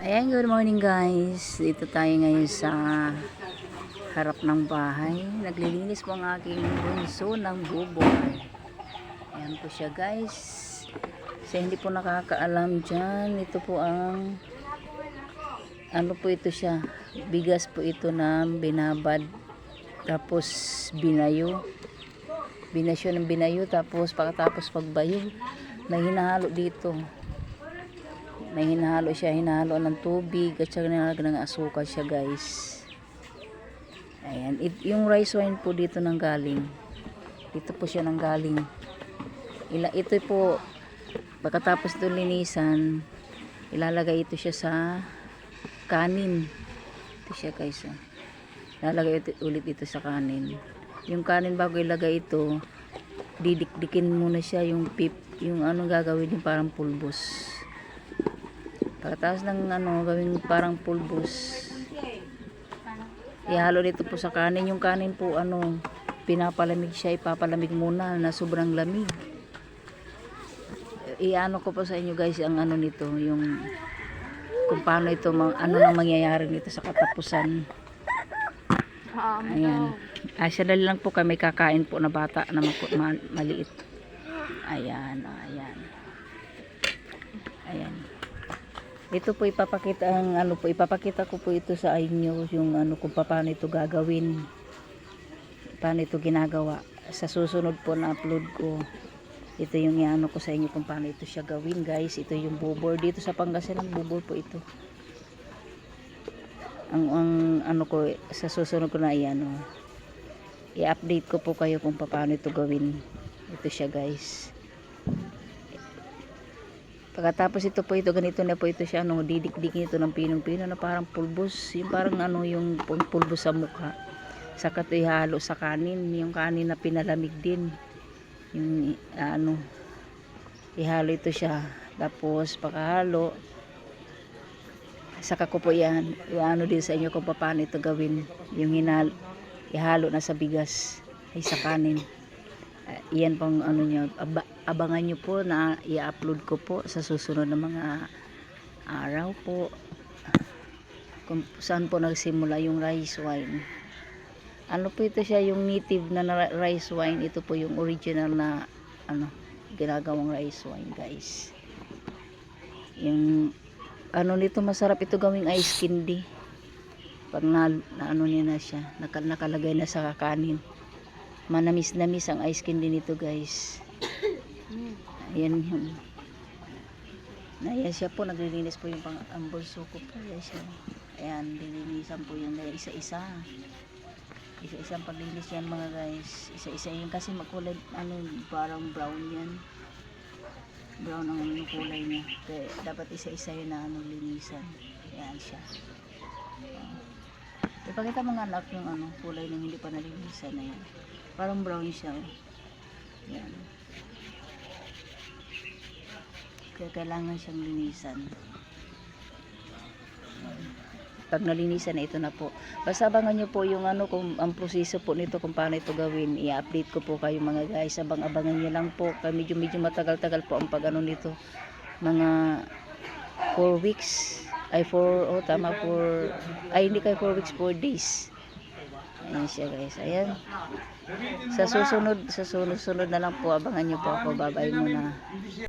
Ayan, good morning guys. Dito tayo ngayon sa harap ng bahay. Naglilinis po ang aking bunso ng bubol. Ayan po siya guys. Sa hindi po nakakaalam dyan, ito po ang ano po ito siya. Bigas po ito na binabad. Tapos binayo. Binasyo ng binayo. Tapos pagkatapos pagbayo, may hinahalo dito. May hinahalo siya, hinahalo ng tubig at saka nilagyan ng asukal siya guys. Ayan, yung rice wine po dito nang galing. Dito po siya nang galing. Ito po, pagkatapos ito linisan, ilalagay ito siya sa kanin. Ito siya guys. Ilalagay ulit ito sa kanin. Yung kanin bago ilagay ito, didikdikin muna siya yung yung ano gagawin yung parang pulbos. Pagkatapos ng gawing parang pulbos, ihalo dito po sa kanin. Yung kanin po pinapalamig siya, ipapalamig muna na sobrang lamig. Iano ko po sa inyo guys ang nito, yung kung paano ito, nang mangyayari nito sa katapusan. Ayan. Sadali lang po kami kakain po na bata na maliit. Ayan, ayan. Ayan. Ito po ipapakita ipapakita ko po ito sa inyo yung kung paano ito gagawin. Paano ito ginagawa. Sa susunod po na upload ko. Ito yung iano ko sa inyo kung paano ito siya gawin, guys. Ito yung bubor dito sa Pangasinan, bubor po ito. Ang ko sa susunod ko na i-update ko po kayo kung paano ito gawin. Ito siya, guys. Pagkatapos ito po ganito na po ito siya, didikdikin ito ng pinong-pino na parang pulbos, yung parang yung pulbos sa mukha. Saka ito ihalo sa kanin, yung kanin na pinalamig din. Yung ihalo ito siya. Tapos pagkahalo, saka ko po yan, din sa inyo kung paano ito gawin. Yung ihalo na sa bigas ay sa kanin. Iyan pang niya, abangan nyo po na i-upload ko po sa susunod na mga araw po kung saan po nagsimula yung rice wine. Po ito siya, yung native na rice wine. Ito po yung original na ginagawang rice wine, guys. Yung nito masarap ito gawing ice candy pag niya na siya, nakalagay na sa kakanin. Manamis-namis ang ice candy nito, guys. Ayan yun. Ayan siya po, naglilinis po yung ang bulso ko po. Ayan siya. Ayan, lilinisan po yan. Isa-isa. Isa-isang paglinis yan, mga guys. Isa-isa yan kasi makulay, parang brown yan. Brown ang kulay niya. Kaya dapat isa-isa yun na linisan. Ayan siya. Ipakita mga anak yung kulay ng hindi pa nalinisan na yan. Parang brown siya. Yan. Kaya kailangan siyang linisan. Pag nalinisan na ito na po. Basta abangan nyo po yung kung ang proseso po nito kung paano ito gawin. I-update ko po kayo mga guys. Abangan nyo lang po. Medyo matagal-tagal po ang nito. Mga 4 weeks. Hindi kayo 4 weeks, 4 days. Ayan siya, guys. Ayan. Sa susunod na lang po, abangan nyo po ako. Bye-bye muna.